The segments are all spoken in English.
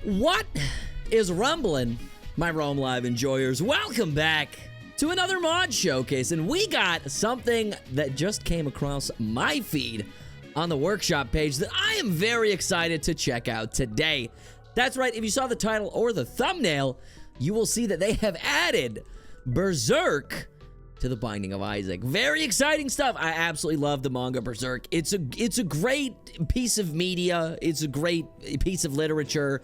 What is rumbling, my Rome Live enjoyers? Welcome back to another mod showcase, and we got something that just came across my feed on the workshop page that I am very excited to check out today. That's right, if you saw the title or the thumbnail, you will see that they have added Berserk to the Binding of Isaac. Very exciting stuff. I absolutely love the manga Berserk. It's a great piece of media. It's a great piece of literature.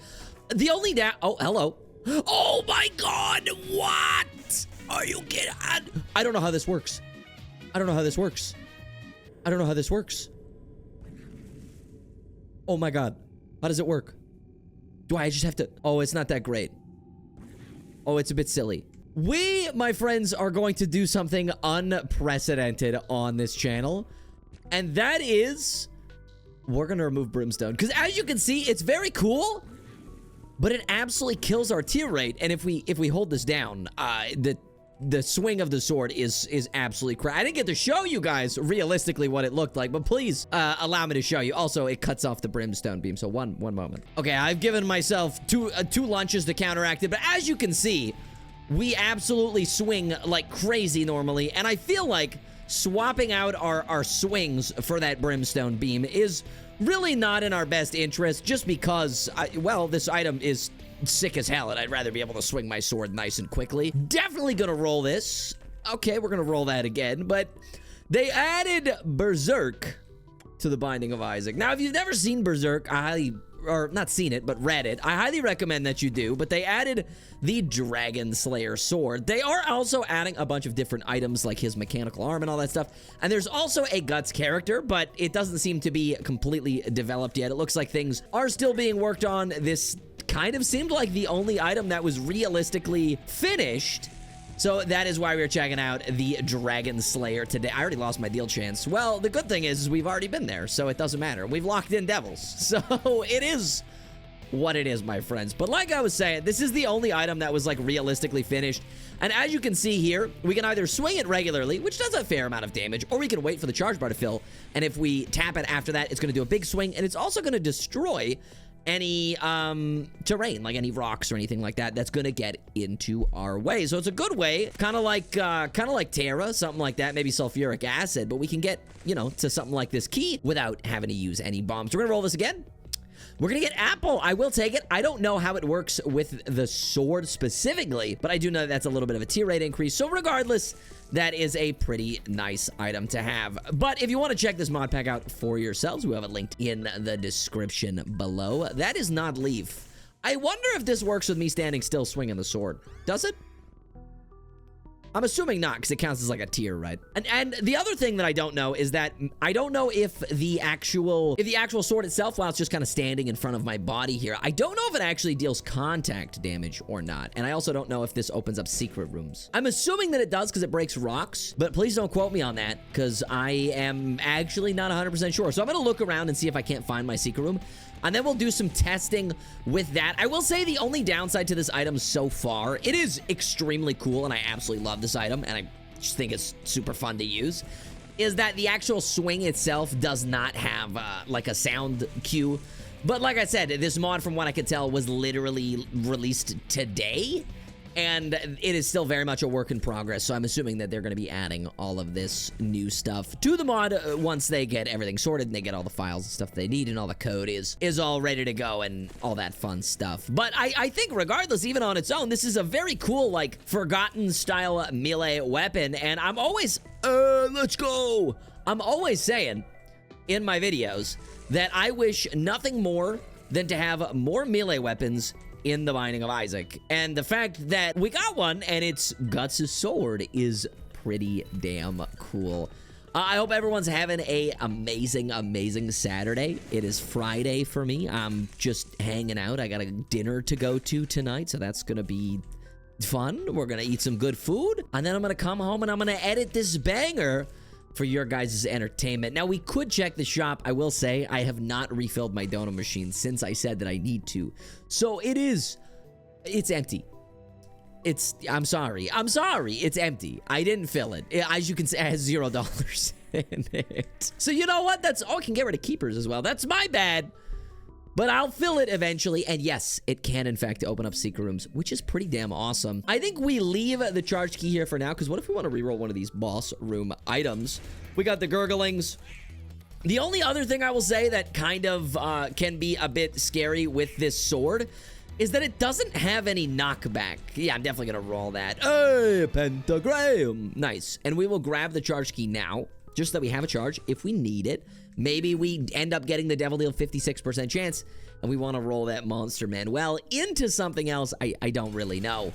The only oh, hello. Oh my god, what? Are you kidding? I don't know how this works. I don't know how this works. I don't know how this works. Oh my god. How does it work? Do I just have to... Oh, it's not that great. Oh, it's a bit silly. We, my friends, are going to do something unprecedented on this channel. And that is... We're going to remove Brimstone. Because as you can see, it's very cool. But it absolutely kills our tier rate. And if we hold this down, the swing of the sword is absolutely crazy. I didn't get to show you guys realistically what it looked like, but please allow me to show you. Also, it cuts off the brimstone beam, so one moment. Okay, I've given myself two lunches to counteract it, but as you can see, we absolutely swing like crazy normally, and I feel like swapping out our swings for that brimstone beam is really not in our best interest, just because, well, this item is sick as hell, and I'd rather be able to swing my sword nice and quickly. Definitely gonna roll this. Okay, we're gonna roll that again, but they added Berserk to the Binding of Isaac. Now, if you've never seen Berserk, or not seen it, but read it, I highly recommend that you do, but they added the Dragon Slayer sword. They are also adding a bunch of different items, like his mechanical arm and all that stuff, and there's also a Guts character, but it doesn't seem to be completely developed yet. It looks like things are still being worked on. This kind of seemed like the only item that was realistically finished. So that is why we're checking out the Dragon Slayer today. I already lost my deal chance. Well, the good thing is we've already been there, so it doesn't matter. We've locked in devils. So it is what it is, my friends. But like I was saying, this is the only item that was like realistically finished. And as you can see here, we can either swing it regularly, which does a fair amount of damage, or we can wait for the charge bar to fill. And if we tap it after that, it's going to do a big swing, and it's also going to destroy any terrain, like any rocks or anything like that, that's gonna get into our way. So it's a good way, kind of like Terra, something like that, maybe sulfuric acid, but we can get, you know, to something like this key without having to use any bombs. We're gonna roll this again. We're gonna get apple. I will take it. I don't know how it works with the sword specifically, but I do know that that's a little bit of a tier rate increase. So regardless, that is a pretty nice item to have. But if you want to check this mod pack out for yourselves, we have it linked in the description below. That is not leaf. I wonder if this works with me standing still swinging the sword. Does it? I'm assuming not, because it counts as like a tier, right? And the other thing that I don't know is that I don't know if the actual sword itself, while it's just kind of standing in front of my body here, I don't know if it actually deals contact damage or not. And I also don't know if this opens up secret rooms. I'm assuming that it does because it breaks rocks, but please don't quote me on that because I am actually not 100% sure. So I'm going to look around and see if I can't find my secret room. And then we'll do some testing with that. I will say the only downside to this item so far, it is extremely cool, and I absolutely love this item, and I just think it's super fun to use, is that the actual swing itself does not have, like, a sound cue. But like I said, this mod, from what I could tell, was literally released today, and it is still very much a work in progress, so I'm assuming that they're going to be adding all of this new stuff to the mod once they get everything sorted and they get all the files and stuff they need and all the code is all ready to go and all that fun stuff. But I think regardless, even on its own, this is a very cool, like, forgotten style melee weapon, and I'm always, let's go! I'm always saying in my videos that I wish nothing more than to have more melee weapons in the Binding of Isaac. And the fact that we got one and it's Guts' sword is pretty damn cool. I hope everyone's having a amazing Saturday. It is Friday for me. I'm just hanging out. I got a dinner to go to tonight, so that's gonna be fun. We're gonna eat some good food, and then I'm gonna come home and I'm gonna edit this banger for your guys' entertainment. Now, we could check the shop. I will say I have not refilled my donut machine since I said that I need to. So it's empty. I'm sorry, it's empty. I didn't fill it. As you can see, it has $0 in it. So you know what? That's, oh, I can get rid of keepers as well. That's my bad. But I'll fill it eventually, and yes, it can in fact open up secret rooms, which is pretty damn awesome. I think we leave the charge key here for now, because what if we want to reroll one of these boss room items? We got the gurglings. The only other thing I will say that kind of can be a bit scary with this sword is that it doesn't have any knockback. Yeah, I'm definitely going to roll that. Hey, pentagram. Nice. And we will grab the charge key now, just so that we have a charge if we need it. Maybe we end up getting the Devil Deal 56% chance, and we want to roll that Monster Manuel into something else. I don't really know,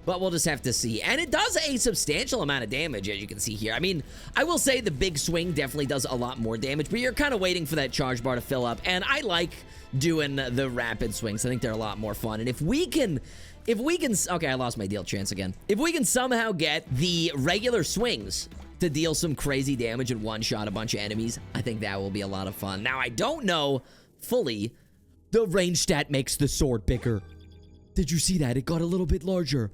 but we'll just have to see. And it does a substantial amount of damage, as you can see here. I mean, I will say the big swing definitely does a lot more damage, but you're kind of waiting for that charge bar to fill up, and I like doing the rapid swings. I think they're a lot more fun, and if we can, okay, I lost my deal chance again. If we can somehow get the regular swings to deal some crazy damage and one-shot a bunch of enemies, I think that will be a lot of fun. Now, I don't know fully. The range stat makes the sword bigger. Did you see that? It got a little bit larger.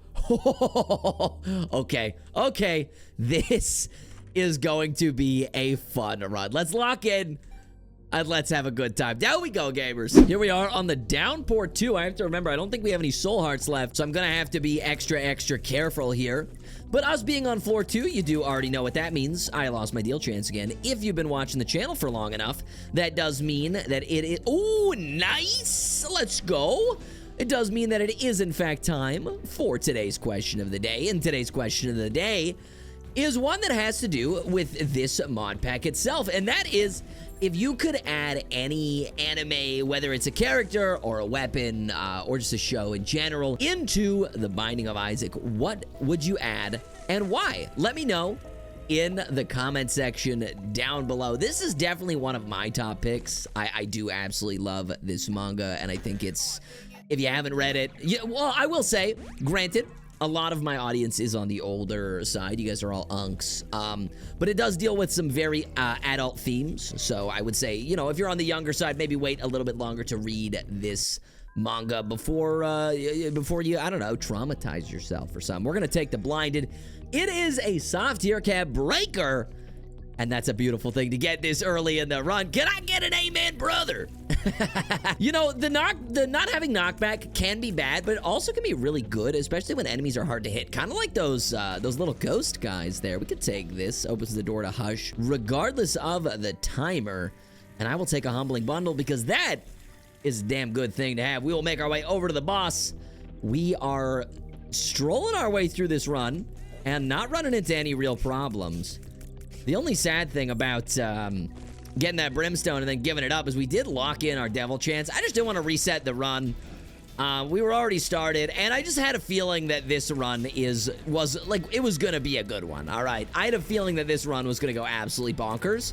Okay. This is going to be a fun run. Let's lock in. And let's have a good time. Down we go, gamers. Here we are on the downpour 2. I have to remember, I don't think we have any soul hearts left, so I'm gonna have to be extra careful here. But us being on floor 2, you do already know what that means. I lost my deal chance again. If you've been watching the channel for long enough, that does mean that it is... Oh, nice! Let's go! It does mean that it is, in fact, time for today's question of the day. And today's question of the day is one that has to do with this mod pack itself. And that is, if you could add any anime, whether it's a character or a weapon or just a show in general, into the Binding of Isaac, what would you add and why? Let me know in the comment section down below. This is definitely one of my top picks. I do absolutely love this manga, and I think it's, if you haven't read it, yeah, well, I will say, granted, a lot of my audience is on the older side. You guys are all unks. But it does deal with some very adult themes. So I would say, you know, if you're on the younger side, maybe wait a little bit longer to read this manga before you, I don't know, traumatize yourself or something. We're going to take the blinded. It is a soft tier cap breaker. And that's a beautiful thing to get this early in the run. Can I get an amen, brother? You know, the not having knockback can be bad, but it also can be really good, especially when enemies are hard to hit. Kind of like those little ghost guys there. We could take this. Opens the door to Hush, regardless of the timer. And I will take a humbling bundle because that is a damn good thing to have. We will make our way over to the boss. We are strolling our way through this run and not running into any real problems. The only sad thing about getting that brimstone and then giving it up is we did lock in our devil chance. I just didn't want to reset the run. We were already started, and I just had a feeling that this run was gonna be a good one. All right, I had a feeling that this run was gonna go absolutely bonkers,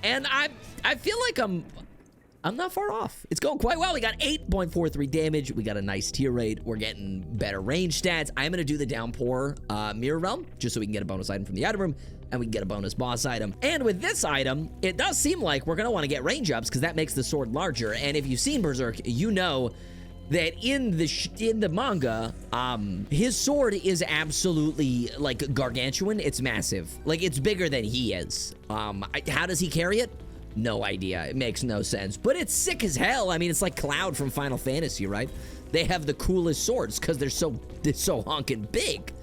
and I feel like I'm not far off. It's going quite well. We got 8.43 damage. We got a nice tier rate. We're getting better range stats. I'm going to do the downpour mirror realm just so we can get a bonus item from the item room and we can get a bonus boss item. And with this item, it does seem like we're going to want to get range ups because that makes the sword larger. And if you've seen Berserk, you know that in the manga, his sword is absolutely like gargantuan. It's massive. Like it's bigger than he is. How does he carry it? No idea. It makes no sense. But it's sick as hell. I mean, it's like Cloud from Final Fantasy, right? They have the coolest swords because they're so honking big.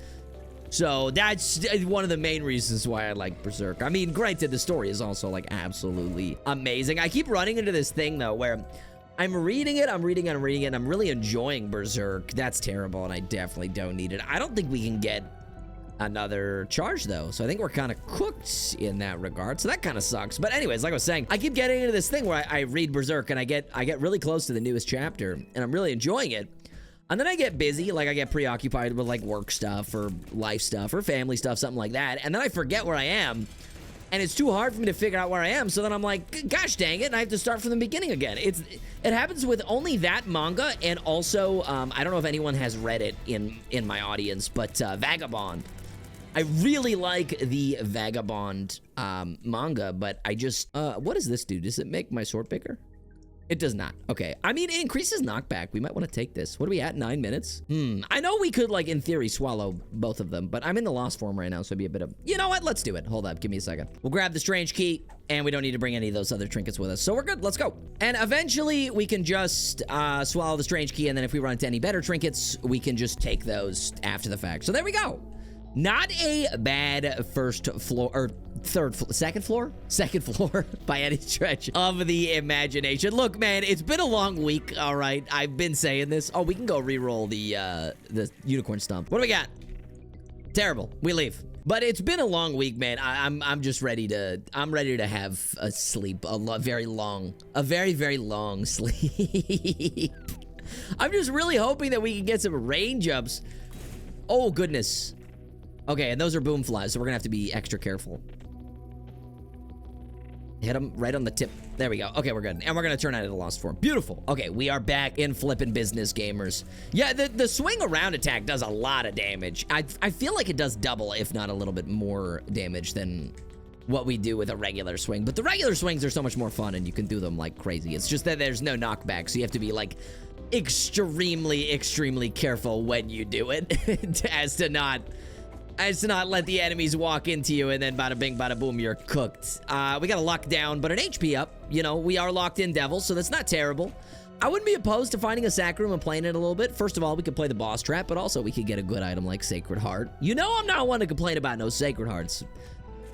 So that's one of the main reasons why I like Berserk. I mean, granted, the story is also like absolutely amazing. I keep running into this thing though where I'm reading it, and I'm really enjoying Berserk. That's terrible, and I definitely don't need it. I don't think we can get another charge though, so I think we're kind of cooked in that regard, so that kind of sucks. But anyways, like I was saying, I keep getting into this thing where I read Berserk and I get really close to the newest chapter and I'm really enjoying it, and then I get busy, like I get preoccupied with like work stuff or life stuff or family stuff, something like that, and then I forget where I am, and it's too hard for me to figure out where I am. So then I'm like, gosh dang it, and I have to start from the beginning again. It happens with only that manga, and also I don't know if anyone has read it in my audience, but Vagabond. I really like the Vagabond manga, but I just... what does this do? Does it make my sword bigger? It does not. Okay. I mean, it increases knockback. We might want to take this. What are we at? 9 minutes? I know we could, like, in theory, swallow both of them, but I'm in the lost form right now, so it'd be a bit of... You know what? Let's do it. Hold up. Give me a second. We'll grab the strange key, and we don't need to bring any of those other trinkets with us. So we're good. Let's go. And eventually, we can just swallow the strange key, and then if we run into any better trinkets, we can just take those after the fact. So there we go. Not a bad first floor, or second floor by any stretch of the imagination. Look, man, it's been a long week, all right? I've been saying this. Oh, we can go re-roll the unicorn stump. What do we got? Terrible. We leave. But it's been a long week, man. I'm just ready to, I'm ready to have a sleep, very, very long sleep. I'm just really hoping that we can get some range ups. Oh, goodness. Okay, and those are boom flies, so we're gonna have to be extra careful. Hit them right on the tip. There we go. Okay, we're good. And we're gonna turn out of the lost form. Beautiful. Okay, we are back in flippin' business, gamers. Yeah, the swing around attack does a lot of damage. I feel like it does double, if not a little bit more damage than what we do with a regular swing. But the regular swings are so much more fun, and you can do them like crazy. It's just that there's no knockback, so you have to be like extremely careful when you do it as to not let the enemies walk into you and then bada bing, bada boom, you're cooked. We got a lockdown, but an HP up. You know, we are locked in devils, so that's not terrible. I wouldn't be opposed to finding a sack room and playing it a little bit. First of all, we could play the boss trap, but also we could get a good item like Sacred Heart. You know I'm not one to complain about no Sacred Hearts.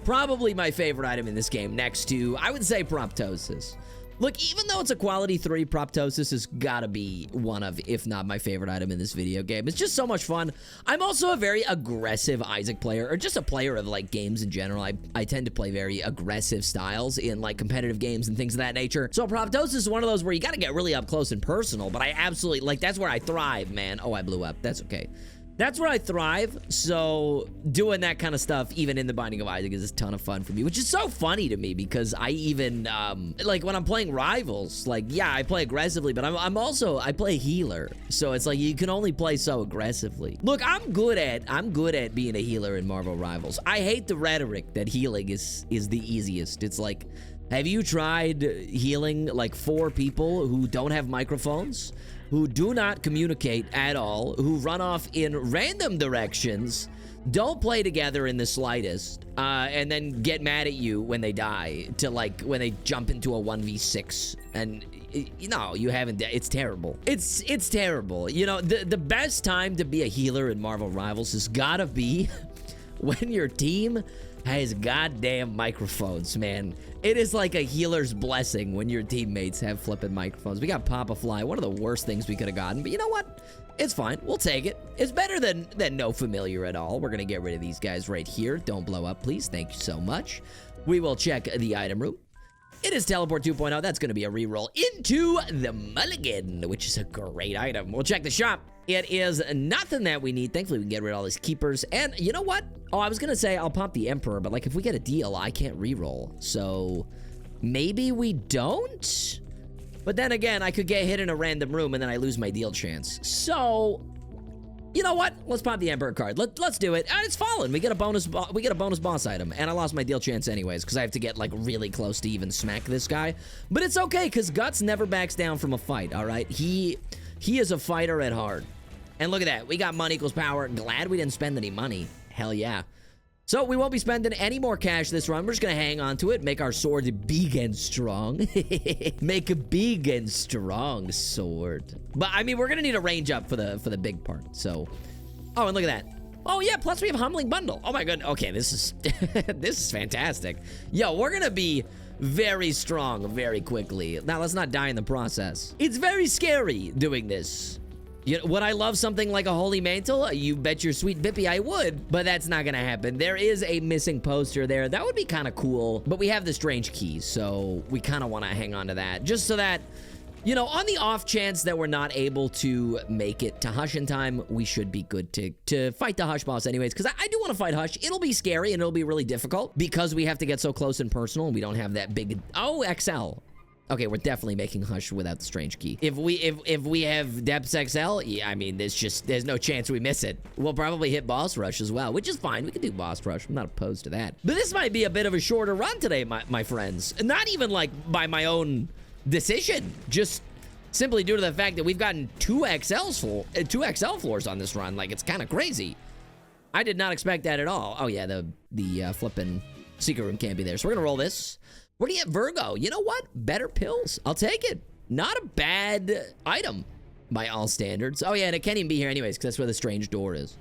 Probably my favorite item in this game next to, I would say, Proptosis. Look, even though it's a quality 3, Proptosis has gotta be one of, if not my favorite item in this video game. It's just so much fun. I'm also a very aggressive Isaac player, or just a player of, like, games in general. I tend to play very aggressive styles in, like, competitive games and things of that nature. So Proptosis is one of those where you gotta get really up close and personal, but I absolutely, like, that's where I thrive, man. Oh, I blew up. That's okay. That's where I thrive, so doing that kind of stuff, even in the Binding of Isaac, is a ton of fun for me, which is so funny to me, because I even, like, when I'm playing Rivals, like, yeah, I play aggressively, but I play healer, so it's like, you can only play so aggressively. Look, I'm good at being a healer in Marvel Rivals. I hate the rhetoric that healing is the easiest. It's like, have you tried healing, like, 4 people who don't have microphones? Who do not communicate at all, who run off in random directions, don't play together in the slightest, and then get mad at you when they die, to like, when they jump into a 1v6, and, you know, you haven't, it's terrible. It's terrible. You know, the best time to be a healer in Marvel Rivals has gotta be when your team has goddamn microphones, man. It is like a healer's blessing when your teammates have flippin' microphones. We got Papa Fly, one of the worst things we could have gotten, but you know what? It's fine. We'll take it. It's better than no familiar at all. We're gonna get rid of these guys right here. Don't blow up, please. Thank you so much. We will check the item room. It is Teleport 2.0. That's going to be a reroll into the Mulligan, which is a great item. We'll check the shop. It is nothing that we need. Thankfully, we can get rid of all these keepers. And you know what? Oh, I was going to say I'll pop the Emperor, but like if we get a deal, I can't reroll. So maybe we don't? But then again, I could get hit in a random room and then I lose my deal chance. So, you know what? Let's pop the Emperor card. Let's do it. It's fallen. We get a bonus boss item, and I lost my deal chance anyways because I have to get like really close to even smack this guy. But it's okay because Guts never backs down from a fight. All right, he is a fighter at heart. And look at that. We got money equals power. Glad we didn't spend any money. Hell yeah. So we won't be spending any more cash this run. We're just gonna hang on to it, make our sword big and strong. Make a big and strong sword. But I mean, we're gonna need a range up for the big part. So, oh, and look at that. Oh yeah, plus we have Humbling Bundle. Oh my god. Okay, this is this is fantastic. Yo, we're gonna be very strong very quickly. Now let's not die in the process. It's very scary doing this. Would I love something like a Holy Mantle? You bet your sweet Bippy I would, but that's not gonna happen. There is a missing poster there. That would be kind of cool, but we have the strange keys, so we kind of want to hang on to that, just so that, you know, on the off chance that we're not able to make it to Hush in time, we should be good to fight the Hush boss anyways, because I do want to fight Hush. It'll be scary, and it'll be really difficult, because we have to get so close and personal, and we don't have that big... Oh, XL. Okay, we're definitely making Hush without the strange key. If we have Depths XL, yeah, I mean, there's no chance we miss it. We'll probably hit Boss Rush as well, which is fine. We can do Boss Rush. I'm not opposed to that. But this might be a bit of a shorter run today, my friends. Not even like by my own decision, just simply due to the fact that we've gotten two XL floors on this run. Like, it's kind of crazy. I did not expect that at all. Oh yeah, the flipping secret room can't be there. So we're gonna roll this. We're gonna get Virgo. You know what? Better pills. I'll take it. Not a bad item by all standards. Oh yeah, and it can't even be here anyways, because that's where the strange door is.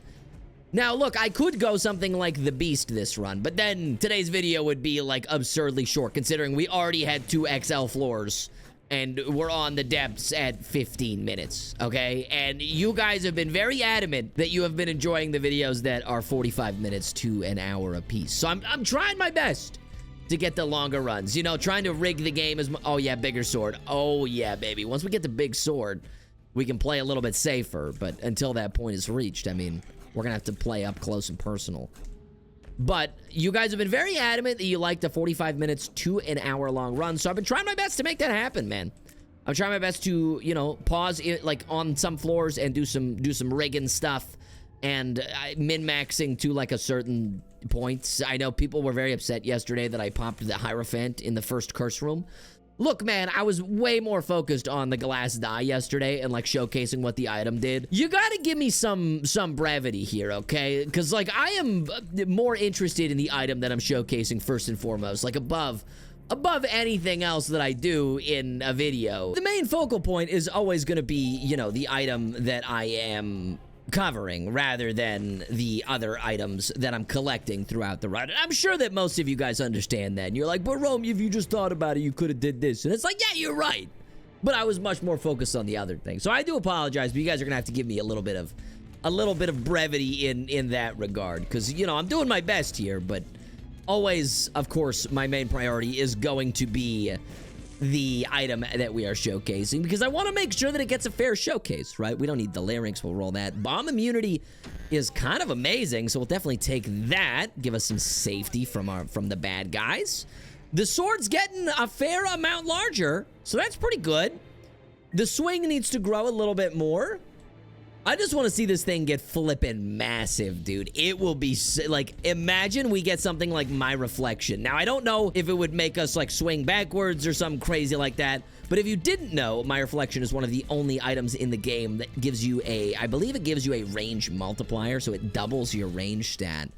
Now, look, I could go something like the Beast this run, but then today's video would be, like, absurdly short, considering we already had 2 XL floors, and we're on the depths at 15 minutes, okay? And you guys have been very adamant that you have been enjoying the videos that are 45 minutes to an hour apiece. So I'm trying my best to get the longer runs. You know, trying to rig the game as... Oh, yeah, bigger sword. Oh, yeah, baby. Once we get the big sword, we can play a little bit safer, but until that point is reached, I mean... We're gonna have to play up close and personal. But you guys have been very adamant that you like the 45 minutes to an hour long run. So I've been trying my best to make that happen, man. I'm trying my best to, you know, pause it, like on some floors and do some rigging stuff and min-maxing to like a certain point. I know people were very upset yesterday that I popped the Hierophant in the first curse room. Look, man, I was way more focused on the glass die yesterday and, like, showcasing what the item did. You gotta give me some brevity here, okay? Because, like, I am more interested in the item that I'm showcasing first and foremost, like, above anything else that I do in a video. The main focal point is always gonna be, you know, the item that I am covering rather than the other items that I'm collecting throughout the run. And I'm sure that most of you guys understand that. And you're like, but Rome, if you just thought about it, you could have did this. And it's like, yeah, you're right. But I was much more focused on the other thing. So I do apologize, but you guys are gonna have to give me a little bit of brevity in that regard. Because, you know, I'm doing my best here, but always, of course, my main priority is going to be the item that we are showcasing, because I want to make sure that it gets a fair showcase, right? We don't need the larynx, we'll roll that. Bomb immunity is kind of amazing, so we'll definitely take that. Give us some safety from the bad guys. The sword's getting a fair amount larger, so that's pretty good. The swing needs to grow a little bit more. I just want to see this thing get flippin' massive, dude. It will be, like, imagine we get something like My Reflection. Now, I don't know if it would make us, like, swing backwards or something crazy like that, but if you didn't know, My Reflection is one of the only items in the game that gives you I believe it gives you a range multiplier, so it doubles your range stat.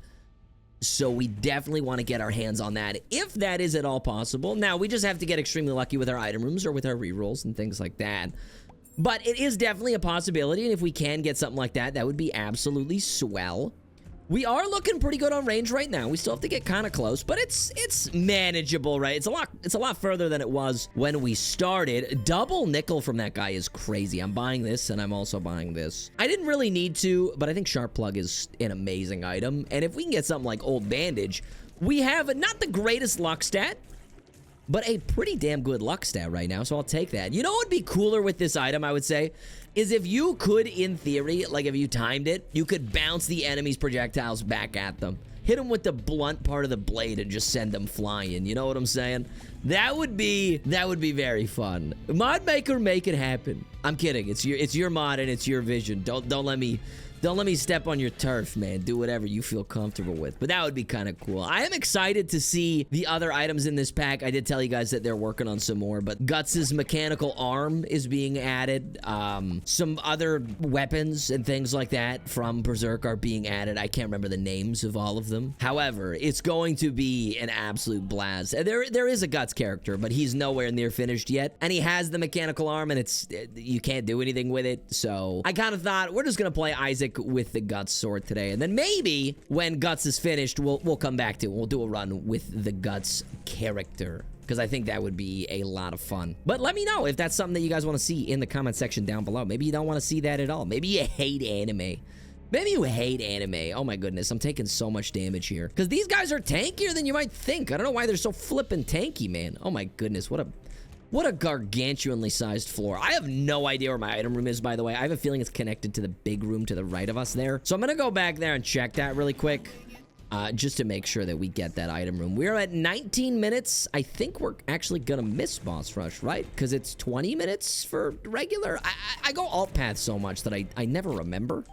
So we definitely want to get our hands on that, if that is at all possible. Now, we just have to get extremely lucky with our item rooms or with our rerolls and things like that. But it is definitely a possibility, and if we can get something like that, that would be absolutely swell. We are looking pretty good on range right now. We still have to get kind of close, but it's manageable, right? It's a lot further than it was when we started. Double nickel from that guy is crazy. I'm buying this, and I'm also buying this. I didn't really need to, but I think Sharp Plug is an amazing item, and if we can get something like Old Bandage, we have not the greatest luck stat, but a pretty damn good luck stat right now, so I'll take that. You know what would be cooler with this item, I would say, is if you could, in theory, like if you timed it, you could bounce the enemy's projectiles back at them. Hit them with the blunt part of the blade and just send them flying. You know what I'm saying? That would be very fun. Mod Maker, make it happen. I'm kidding. It's your mod and it's your vision. Don't let me step on your turf, man. Do whatever you feel comfortable with. But that would be kind of cool. I am excited to see the other items in this pack. I did tell you guys that they're working on some more, but Guts' mechanical arm is being added. Some other weapons and things like that from Berserk are being added. I can't remember the names of all of them. However, it's going to be an absolute blast. There is a Guts character, but he's nowhere near finished yet. And he has the mechanical arm, and you can't do anything with it. So I kind of thought, we're just going to play Isaac with the Guts sword today, and then maybe when Guts is finished, we'll come back to it. We'll do a run with the Guts character, because I think that would be a lot of fun. But let me know if that's something that you guys want to see in the comment section down below. Maybe you don't want to see that at all. Maybe you hate anime. Maybe you hate anime. Oh my goodness, I'm taking so much damage here, because these guys are tankier than you might think. I don't know why they're so flippin' tanky, man. Oh my goodness, what a gargantuanly sized floor. I have no idea where my item room is, by the way. I have a feeling it's connected to the big room to the right of us there. So I'm gonna go back there and check that really quick, just to make sure that we get that item room. We're at 19 minutes. I think we're actually gonna miss boss rush, right? Because it's 20 minutes for regular. I go alt path so much that I never remember.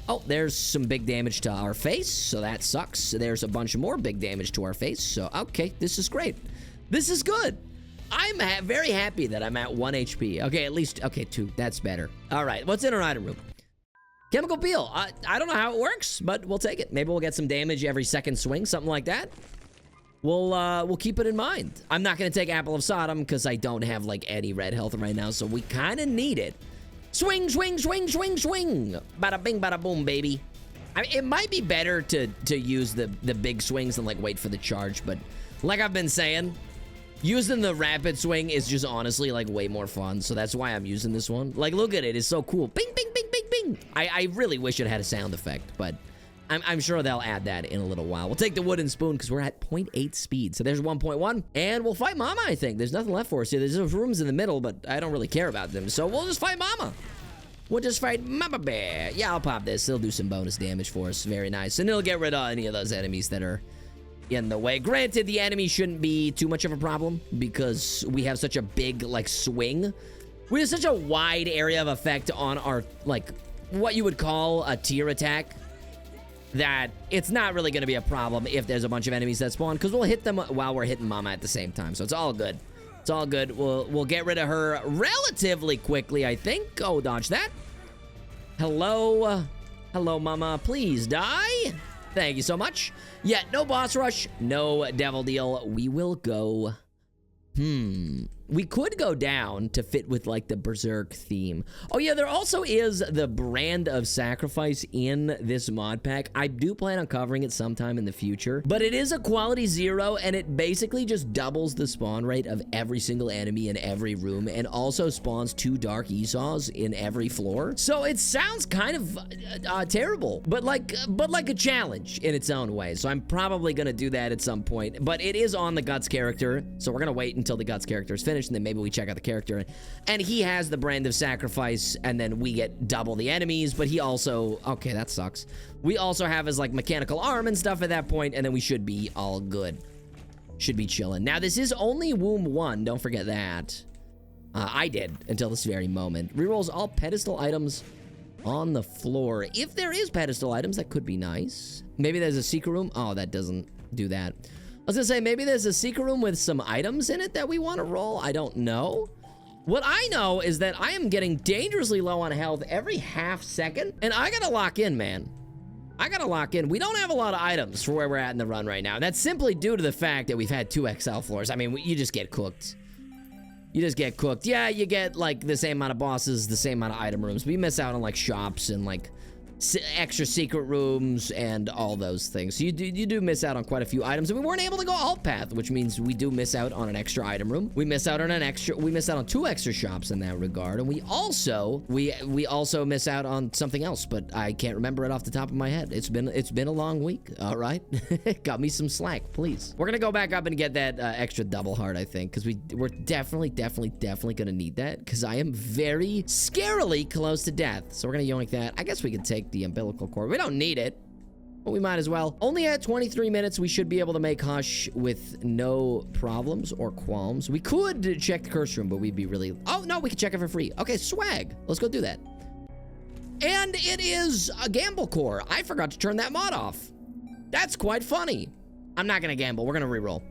Oh, there's some big damage to our face, so that sucks. There's a bunch more big damage to our face, so okay, this is great. This is good. I'm very happy that I'm at 1 HP. Okay, at least, okay, 2. That's better. All right, what's in our item room? Chemical peel. I don't know how it works, but we'll take it. Maybe we'll get some damage every second swing, something like that. We'll keep it in mind. I'm not gonna take Apple of Sodom because I don't have like any red health right now, so we kind of need it. Swing, swing, swing, swing, swing. Bada bing, bada boom, baby. I mean, it might be better to use the big swings and like wait for the charge, but like I've been saying, using the rapid swing is just honestly like way more fun. So that's why I'm using this one. Like, look at it, it's so cool. Bing, bing, bing, bing, bing. I really wish it had a sound effect, but I'm sure they'll add that in a little while. We'll take the wooden spoon because we're at 0.8 speed. So there's 1.1. And we'll fight Mama, I think. There's nothing left for us here. There's those rooms in the middle, but I don't really care about them. So we'll just fight Mama. We'll just fight Mama Bear. Yeah, I'll pop this. It'll do some bonus damage for us. Very nice. And it'll get rid of any of those enemies that are in the way. Granted, the enemy shouldn't be too much of a problem because we have such a big, like, swing. We have such a wide area of effect on our, like, what you would call a tier attack, that it's not really going to be a problem if there's a bunch of enemies that spawn, because we'll hit them while we're hitting Mama at the same time. So it's all good. It's all good. We'll get rid of her relatively quickly, I think. Oh, dodge that. Hello. Hello, Mama. Please die. Thank you so much. Yeah, no boss rush. No devil deal. We will go... We could go down to fit with, like, the Berserk theme. Oh, yeah, there also is the brand of sacrifice in this mod pack. I do plan on covering it sometime in the future, but it is a quality 0, and it basically just doubles the spawn rate of every single enemy in every room, and also spawns 2 Dark Esau's in every floor. So it sounds kind of terrible, but like a challenge in its own way. So I'm probably gonna do that at some point, but it is on the Guts character, so we're gonna wait until the Guts character is finished, and then maybe we check out the character. And he has the brand of sacrifice, and then we get double the enemies, but he also... Okay, that sucks. We also have his, like, mechanical arm and stuff at that point, and then we should be all good. Should be chilling. Now, this is only Womb 1. Don't forget that. I did, until this very moment. Rerolls all pedestal items on the floor. If there is pedestal items, that could be nice. Maybe there's a secret room. Oh, that doesn't do that. I was gonna say, maybe there's a secret room with some items in it that we want to roll. I don't know. What I know is that I am getting dangerously low on health every half second, and I gotta lock in, man. I gotta lock in. We don't have a lot of items for where we're at in the run right now. And that's simply due to the fact that we've had 2 XL floors. I mean, you just get cooked. You just get cooked. Yeah, you get, like, the same amount of bosses, the same amount of item rooms. We miss out on, like, shops and, like, extra secret rooms and all those things. So you do miss out on quite a few items, and we weren't able to go alt path, which means we do miss out on an extra item room. We miss out on 2 extra shops in that regard, and we also miss out on something else, but I can't remember it off the top of my head. It's been a long week. All right. Got me some slack, please. We're gonna go back up and get that extra double heart, I think, because we're definitely gonna need that, because I am very scarily close to death. So we're gonna yoink that. I guess we could take the umbilical cord. We don't need it, but we might as well. Only at 23 minutes, we should be able to make Hush with no problems or qualms. We could check the curse room, but we'd be really... Oh, no, we can check it for free. Okay, swag. Let's go do that. And it is a gamble core. I forgot to turn that mod off. That's quite funny. I'm not gonna gamble. We're gonna reroll.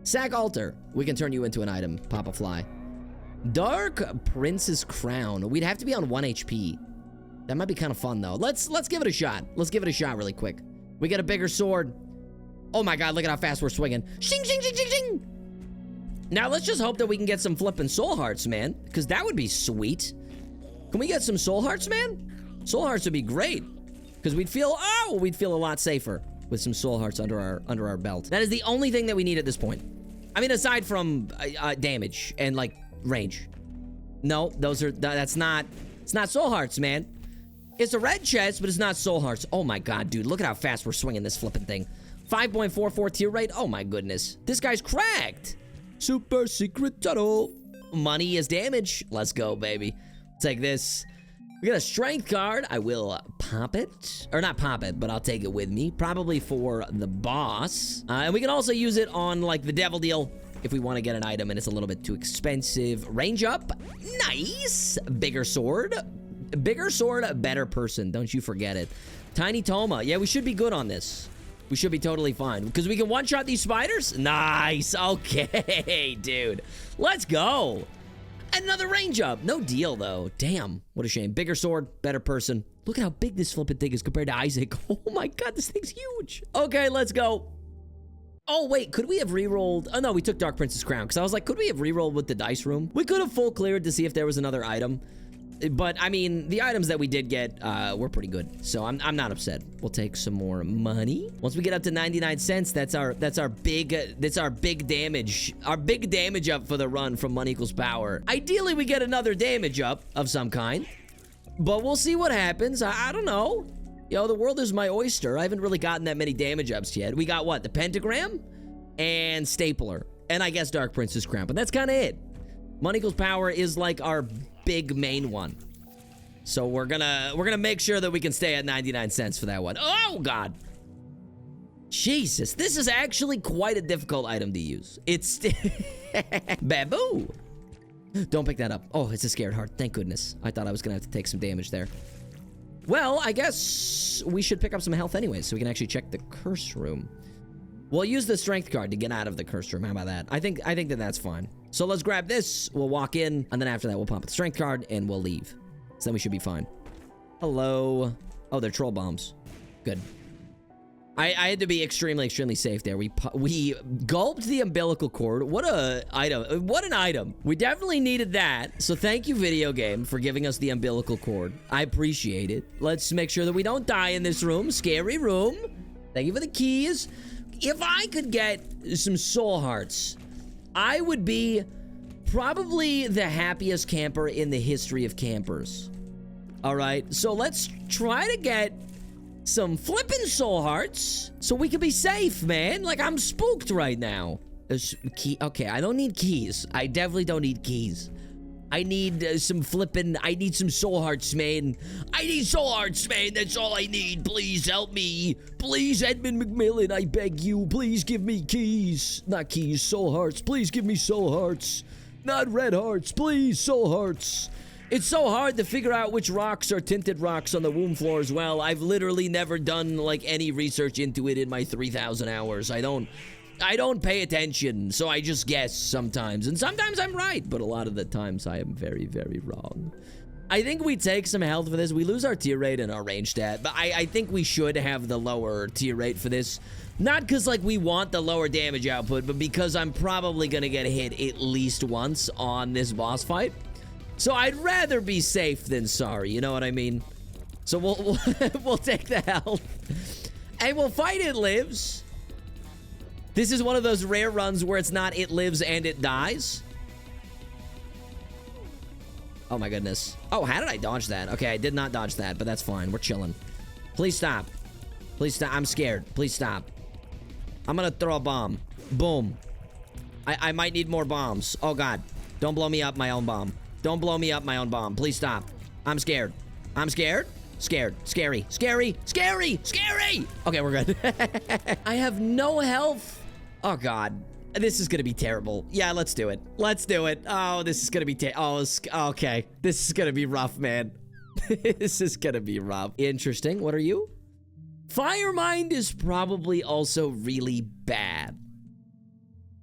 Sack altar. We can turn you into an item. Pop a fly. Dark Prince's Crown. We'd have to be on 1 HP. That might be kind of fun, though. Let's give it a shot. Let's give it a shot really quick. We get a bigger sword. Oh my god, look at how fast we're swinging. Shing, shing, shing, shing, shing. Now, let's just hope that we can get some flipping soul hearts, man, because that would be sweet. Can we get some soul hearts, man? Soul hearts would be great, because we'd feel a lot safer with some soul hearts under our belt. That is the only thing that we need at this point. I mean, aside from damage and, like, range. No, it's not soul hearts, man. It's a red chest, but it's not soul hearts. Oh my god, dude. Look at how fast we're swinging this flipping thing. 5.44 tier rate. Oh my goodness. This guy's cracked. Super secret tunnel. Money is damage. Let's go, baby. Take this. We got a strength card. I will pop it. Or not pop it, but I'll take it with me. Probably for the boss. And we can also use it on, like, the devil deal if we want to get an item and it's a little bit too expensive. Range up. Nice. Bigger sword. Bigger sword, better person. Don't you forget it. Tiny Toma. Yeah, we should be good on this. We should be totally fine. Because we can one-shot these spiders? Nice. Okay, dude. Let's go. Another range up. No deal, though. Damn. What a shame. Bigger sword, better person. Look at how big this flippin' thing is compared to Isaac. Oh my god, this thing's huge. Okay, let's go. Oh, wait. Could we have re-rolled? Oh, no. We took Dark Prince's crown. Because I was like, could we have re-rolled with the dice room? We could have full cleared to see if there was another item. But, I mean, the items that we did get were pretty good. So, I'm not upset. We'll take some more money. Once we get up to 99 cents, that's our big damage. Our big damage up for the run from Money Equals Power. Ideally, we get another damage up of some kind. But we'll see what happens. I don't know. Yo, the world is my oyster. I haven't really gotten that many damage ups yet. We got what? The pentagram and stapler. And I guess Dark Prince's crown. But that's kind of it. Money Equals Power is like our big main one. So we're gonna make sure that we can stay at 99 cents for that one. Oh god. Jesus, this is actually quite a difficult item to use. It's Bamboo. Don't pick that up. Oh, it's a scared heart. Thank goodness. I thought I was gonna have to take some damage there. Well, I guess we should pick up some health anyway, so we can actually check the curse room. We'll use the strength card to get out of the curse room. How about that? I think that that's fine. So let's grab this. We'll walk in, and then after that, we'll pump the strength card, and we'll leave. So then we should be fine. Hello. Oh, they're troll bombs. Good. I had to be extremely safe there. We gulped the umbilical cord. What a item. What an item. We definitely needed that. So thank you, video game, for giving us the umbilical cord. I appreciate it. Let's make sure that we don't die in this room. Scary room. Thank you for the keys. If I could get some soul hearts, I would be probably the happiest camper in the history of campers. All right, so let's try to get some flippin' soul hearts so we can be safe, man. Like, I'm spooked right now. Okay, I don't need keys. I definitely don't need keys. I need some soul hearts, man. I need soul hearts, man. That's all I need. Please help me. Please, Edmund McMillan, I beg you. Please give me keys. Not keys, soul hearts. Please give me soul hearts. Not red hearts. Please, soul hearts. It's so hard to figure out which rocks are tinted rocks on the womb floor as well. I've literally never done, like, any research into it in my 3,000 hours. I don't pay attention, so I just guess sometimes. And sometimes I'm right, but a lot of the times I am very, very wrong. I think we take some health for this. We lose our tier rate and our range stat, but I think we should have the lower tier rate for this. Not because, like, we want the lower damage output, but because I'm probably going to get hit at least once on this boss fight. So I'd rather be safe than sorry, you know what I mean? So we'll we'll take the health. And we'll fight It Lives. This is one of those rare runs where it's not it lives and it dies. Oh my goodness. Oh, how did I dodge that? Okay, I did not dodge that, but that's fine. We're chilling. Please stop. Please stop. I'm scared. Please stop. I'm gonna throw a bomb. Boom. I might need more bombs. Oh god. Don't blow me up my own bomb. Don't blow me up my own bomb. Please stop. I'm scared. I'm scared. Scared. Scary. Scary. Scary. Scary. Okay, we're good. I have no health. Oh, God. This is going to be terrible. Yeah, let's do it. Let's do it. Oh, this is going to be okay. This is going to be rough, man. This is going to be rough. Interesting. What are you? Firemind is probably also really bad.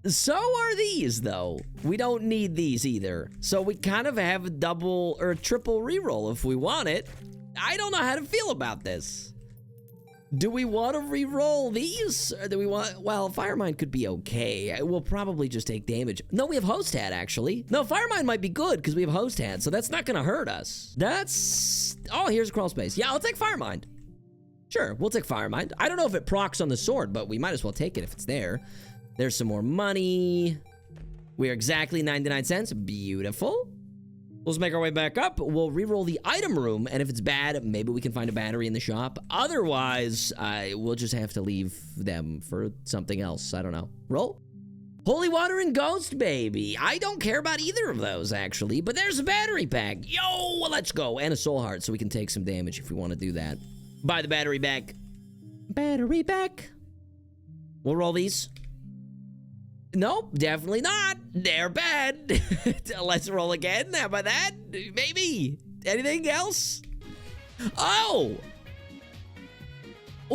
So are these, though. We don't need these either. So we kind of have a double or a triple reroll if we want it. I don't know how to feel about this. Do we want to reroll these? Or do we want... Well, Firemind could be okay. We'll probably just take damage. No, we have Host Hat, actually. No, Firemind might be good because we have Host Hat, so that's not going to hurt us. That's... Oh, here's a crawl space. Yeah, I'll take Firemind. Sure, we'll take Firemind. I don't know if it procs on the sword, but we might as well take it if it's there. There's some more money. We're exactly 99 cents. Beautiful. Let's make our way back up. We'll reroll the item room, and if it's bad, maybe we can find a battery in the shop. Otherwise, we'll just have to leave them for something else. I don't know. Roll. Holy Water and Ghost, baby. I don't care about either of those, actually, but there's a battery pack. Yo, let's go. And a soul heart, so we can take some damage if we want to do that. Buy the battery back. Battery back. We'll roll these. Nope, definitely not. They're bad. Let's roll again. How about that? Maybe. Anything else? Oh!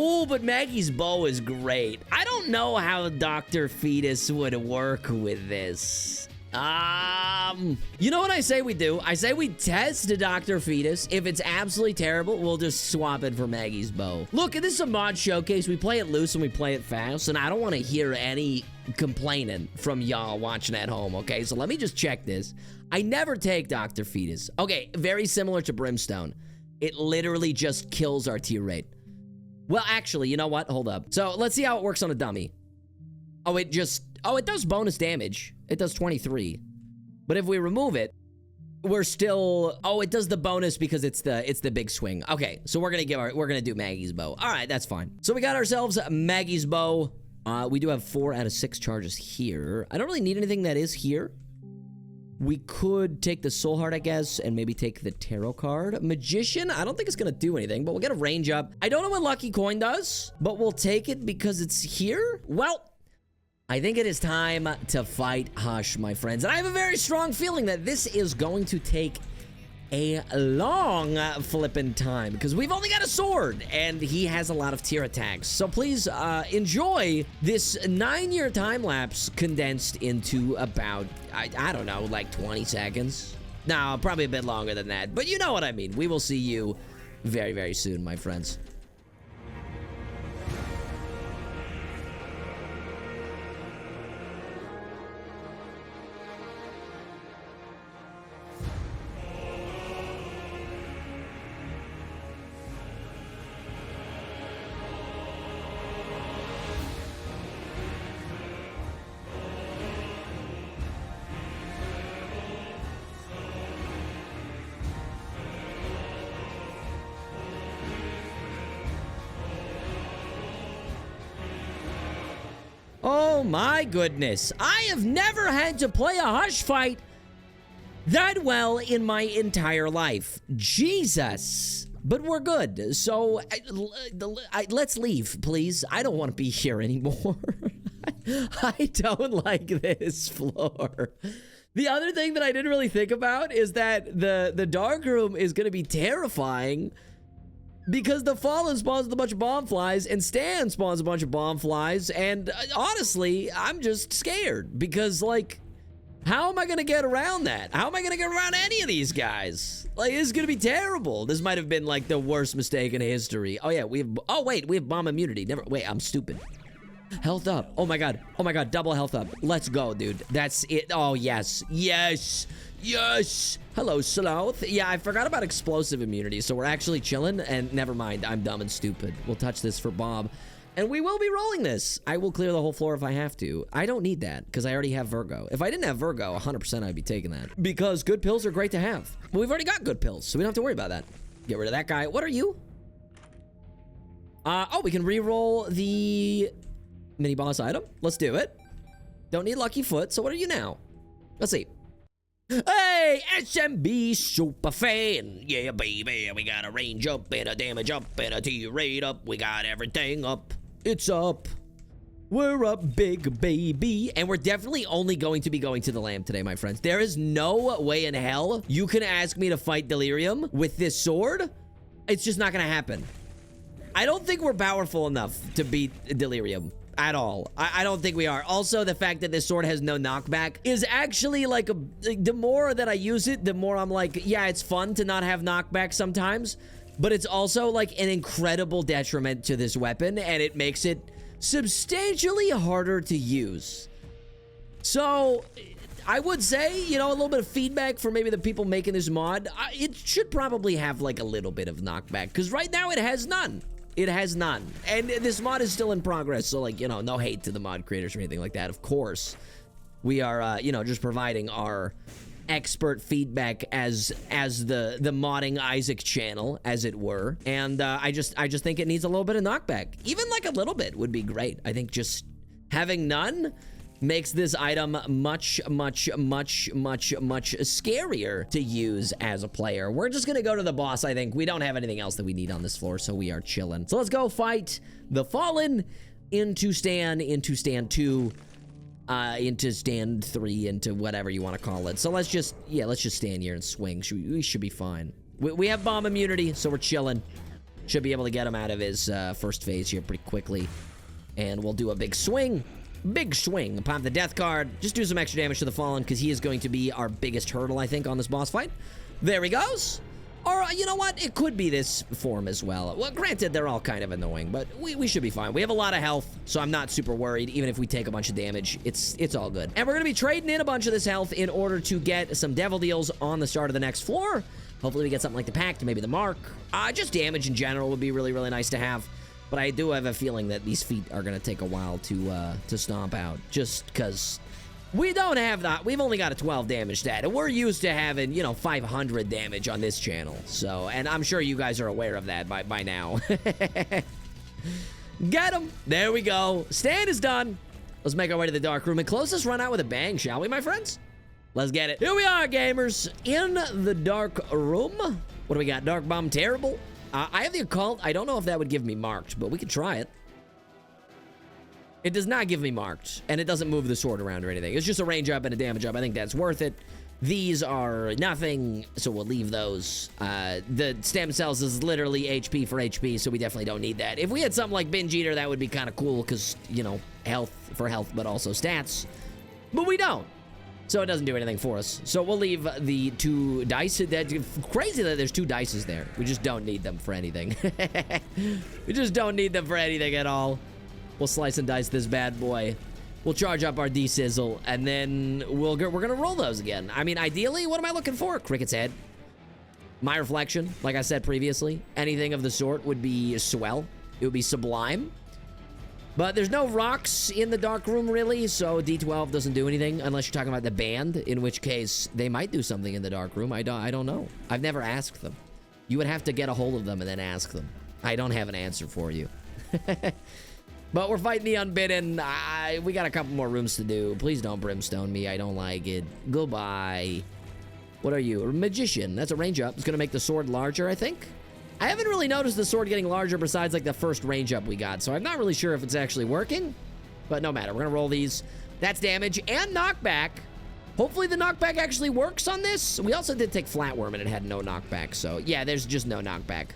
Oh, but Maggie's bow is great. I don't know how Dr. Fetus would work with this. You know what I say we do? I say we test the Dr. Fetus. If it's absolutely terrible, we'll just swap it for Maggie's bow. Look, this is a mod showcase. We play it loose and we play it fast, and I don't want to hear any complaining from y'all watching at home, okay? So let me just check this. I never take Dr. Fetus. Okay, very similar to Brimstone. It literally just kills our tier rate. Well, actually, you know what? Hold up. So let's see how it works on a dummy. Oh, it does bonus damage. It does 23. But if we remove it, we're still... Oh, it does the bonus because it's the big swing. Okay, so we're gonna do Maggie's bow. All right, that's fine. So we got ourselves Maggie's bow. We do have 4 out of 6 charges here. I don't really need anything that is here. We could take the Soul Heart, I guess, and maybe take the Tarot card. Magician, I don't think it's gonna do anything, but we'll get a range up. I don't know what Lucky Coin does, but we'll take it because it's here. Well, I think it is time to fight Hush, my friends. And I have a very strong feeling that this is going to take a long flippin' time because we've only got a sword and he has a lot of tier attacks. So please enjoy this 9-year time lapse condensed into about, I don't know, like 20 seconds. No, probably a bit longer than that, but you know what I mean. We will see you very, very soon, my friends. Oh my goodness. I have never had to play a Hush fight that well in my entire life. Jesus. But we're good. So let's leave, please. I don't want to be here anymore. I don't like this floor. The other thing that I didn't really think about is that the dark room is going to be terrifying because the Fallen spawns a bunch of bomb flies and Stan spawns a bunch of bomb flies, and honestly, I'm just scared because, like, how am I gonna get around that? How am I gonna get around any of these guys? Like, this is gonna be terrible. This might have been, like, the worst mistake in history. Oh, yeah, we have bomb immunity. Wait, I'm stupid. Health up. Oh my god, double health up. Let's go, dude. That's it. Oh, yes. Hello, Sloth. Yeah, I forgot about explosive immunity, so we're actually chilling, and never mind, I'm dumb and stupid. We'll touch this for Bob, and we will be rolling this. I will clear the whole floor if I have to. I don't need that, because I already have Virgo. If I didn't have Virgo, 100% I'd be taking that, because good pills are great to have. But we've already got good pills, so we don't have to worry about that. Get rid of that guy. What are you? Oh, we can re-roll the mini boss item. Let's do it. Don't need Lucky Foot, so what are you now? Let's see. Hey, SMB super fan. Yeah, baby, we got a range up and a damage up and a T rate up. We got everything up. It's up. We're up, big baby. And we're definitely only going to be going to the lamp today, my friends. There is no way in hell you can ask me to fight Delirium with this sword. It's just not gonna happen. I don't think we're powerful enough to beat Delirium at all. I don't think we are. Also, the fact that this sword has no knockback is actually like the more that I use it, the more I'm like, yeah, it's fun to not have knockback sometimes, but it's also like an incredible detriment to this weapon, and it makes it substantially harder to use. So I would say, you know, a little bit of feedback for maybe the people making this mod. It should probably have like a little bit of knockback, because right now it has none. It has none. And this mod is still in progress, so, like, you know, no hate to the mod creators or anything like that. Of course, we are, you know, just providing our expert feedback as the modding Isaac channel, as it were. And I just think it needs a little bit of knockback. Even like a little bit would be great. I think just having none makes this item much scarier to use as a player. We're just gonna go to the boss, I think. We don't have anything else that we need on this floor, so we are chilling. So let's go fight the Fallen into Stan 2, into Stand 3, into whatever you want to call it. So let's just stand here and swing. We should be fine. We have bomb immunity, so we're chilling. Should be able to get him out of his first phase here pretty quickly. And we'll do a big swing. Big swing. Pop the death card. Just do some extra damage to the Fallen because he is going to be our biggest hurdle, I think, on this boss fight. There he goes. Or, you know what? It could be this form as well. Well, granted, they're all kind of annoying, but we should be fine. We have a lot of health, so I'm not super worried. Even if we take a bunch of damage, it's all good. And we're going to be trading in a bunch of this health in order to get some devil deals on the start of the next floor. Hopefully we get something like the Pact, maybe the Mark. Just damage in general would be really, really nice to have. But I do have a feeling that these feet are going to take a while to stomp out. Just because we don't have that. We've only got a 12 damage stat. And we're used to having, you know, 500 damage on this channel. So, and I'm sure you guys are aware of that by now. Get him. There we go. Stand is done. Let's make our way to the dark room and close this run out with a bang, shall we, my friends? Let's get it. Here we are, gamers, in the dark room. What do we got? Dark Bomb Terrible. I have the occult. I don't know if that would give me marked, but we could try it. It does not give me marked, and it doesn't move the sword around or anything. It's just a range up and a damage up. I think that's worth it. These are nothing, so we'll leave those. The stem cells is literally HP for HP, so we definitely don't need that. If we had something like Binge Eater, that would be kind of cool, because, you know, health for health, but also stats. But we don't. So it doesn't do anything for us. So we'll leave the 2 dice. That's crazy that there's 2 dices there. We just don't need them for anything. We just don't need them for anything at all. We'll slice and dice this bad boy. We'll charge up our D-Sizzle, and then we're gonna roll those again. I mean, ideally, what am I looking for? Cricket's Head. My Reflection, like I said previously. Anything of the sort would be swell. It would be sublime. But there's no rocks in the dark room, really, so D12 doesn't do anything unless you're talking about the band, in which case they might do something in the dark room. I don't know. I've never asked them. You would have to get a hold of them and then ask them. I don't have an answer for you. But we're fighting the Unbidden. We got a couple more rooms to do. Please don't brimstone me. I don't like it. Goodbye. What are you? A magician. That's a range up. It's going to make the sword larger, I think. I haven't really noticed the sword getting larger besides like the first range up we got, so I'm not really sure if it's actually working, but no matter. We're gonna roll these. That's damage and knockback. Hopefully the knockback actually works on this. We also did take Flatworm and it had no knockback, so yeah, there's just no knockback.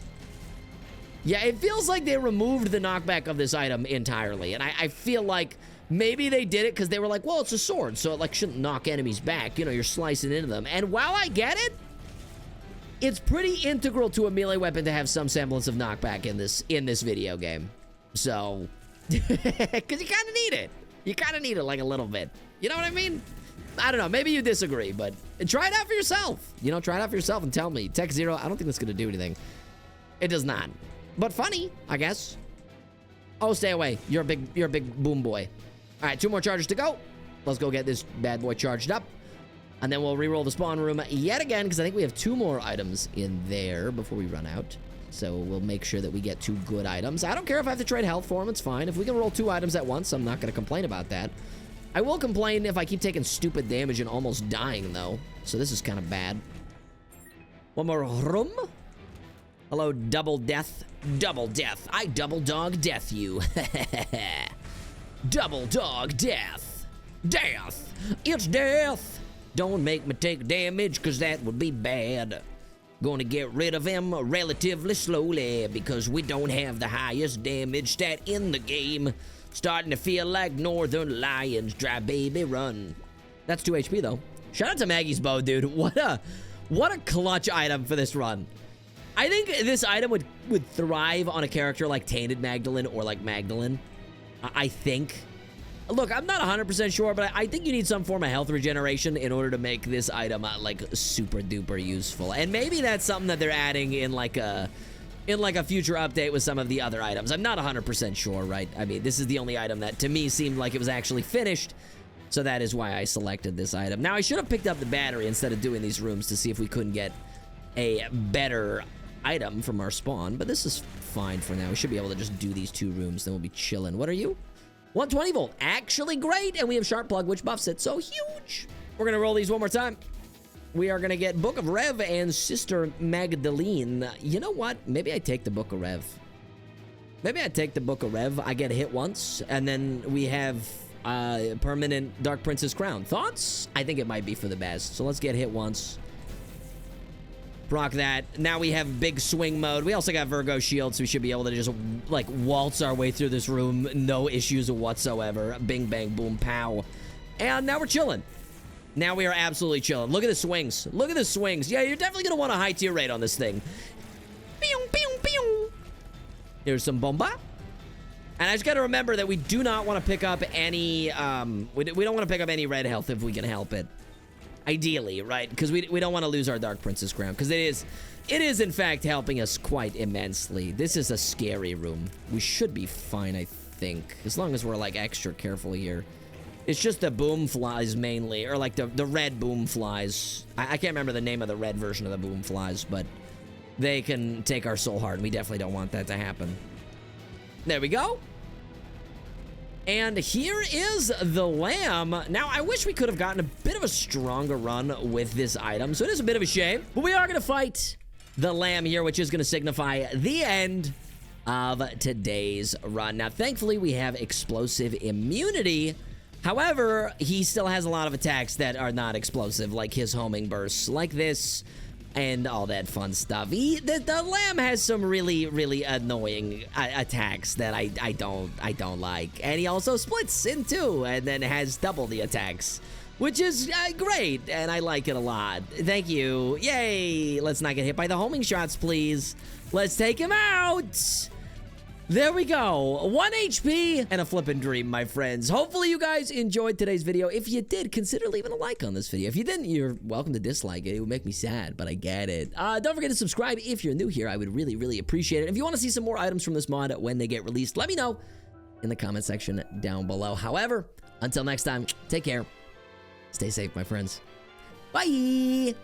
Yeah, it feels like they removed the knockback of this item entirely, and I feel like maybe they did it because they were like, well, it's a sword, so it like shouldn't knock enemies back. You know, you're slicing into them, and while I get it, it's pretty integral to a melee weapon to have some semblance of knockback in this video game. So, because you kind of need it. You kind of need it like a little bit. You know what I mean? I don't know. Maybe you disagree, but try it out for yourself. You know, try it out for yourself and tell me. Tech 0, I don't think that's going to do anything. It does not. But funny, I guess. Oh, stay away. You're a big boom boy. All right, 2 more charges to go. Let's go get this bad boy charged up. And then we'll re-roll the spawn room yet again, because I think we have 2 more items in there before we run out. So we'll make sure that we get 2 good items. I don't care if I have to trade health for them. It's fine. If we can roll 2 items at once, I'm not going to complain about that. I will complain if I keep taking stupid damage and almost dying, though. So this is kind of bad. 1 more room. Hello, double death. Double death. I double dog death you. Double dog death. Death. It's death. Don't make me take damage, because that would be bad. Gonna get rid of him relatively slowly, because we don't have the highest damage stat in the game. Starting to feel like Northern Lions. Dry baby run. That's 2 HP, though. Shout out to Maggie's bow, dude. What a clutch item for this run. I think this item would thrive on a character like Tainted Magdalene or like Magdalene. I think. Look, I'm not 100% sure, but I think you need some form of health regeneration in order to make this item like super duper useful. And maybe that's something that they're adding in like a future update with some of the other items. I'm not 100% sure, right? I mean, this is the only item that to me seemed like it was actually finished. So that is why I selected this item. Now, I should have picked up the battery instead of doing these rooms to see if we couldn't get a better item from our spawn, but this is fine for now. We should be able to just do these 2 rooms, then we'll be chilling. What are you? 120 volt, actually great, and we have Sharp Plug, which buffs it, so huge. We're gonna roll these one more time. We are gonna get Book of Rev and Sister Magdalene. You know what? Maybe I take the Book of Rev. Maybe I take the Book of Rev. I get hit once, and then we have permanent Dark Princess Crown. Thoughts? I think it might be for the best, so let's get hit once. Proc that. Now we have big swing mode. We also got Virgo shield, so we should be able to just, like, waltz our way through this room. No issues whatsoever. Bing, bang, boom, pow. And now we're chilling. Now we are absolutely chilling. Look at the swings. Look at the swings. Yeah, you're definitely going to want a high tier rate on this thing. Pew, pew, pew. Here's some bomba. And I just got to remember that we do not want to pick up any, we don't want to pick up any red health if we can help it. Ideally, right? Because we don't want to lose our Dark Princess crown. Because it is in fact helping us quite immensely. This is a scary room. We should be fine, I think. As long as we're, like, extra careful here. It's just the boom flies mainly. Or, like, the red boom flies. I can't remember the name of the red version of the boom flies. But they can take our soul heart. And we definitely don't want that to happen. There we go. And here is the lamb. Now, I wish we could have gotten a bit of a stronger run with this item, so it is a bit of a shame. But we are going to fight the lamb here, which is going to signify the end of today's run. Now, thankfully, we have explosive immunity. However, he still has a lot of attacks that are not explosive, like his homing bursts, like this, and all that fun stuff. The lamb has some really, really annoying attacks that I don't like. And he also splits in two and then has double the attacks, which is great, and I like it a lot. Thank you. Yay! Let's not get hit by the homing shots, please. Let's take him out. There we go. 1 HP and a flippin' dream, my friends. Hopefully you guys enjoyed today's video. If you did, consider leaving a like on this video. If you didn't, you're welcome to dislike it. It would make me sad, but I get it. Don't forget to subscribe if you're new here. I would really, really appreciate it. If you want to see some more items from this mod when they get released, let me know in the comment section down below. However, until next time, take care. Stay safe, my friends. Bye!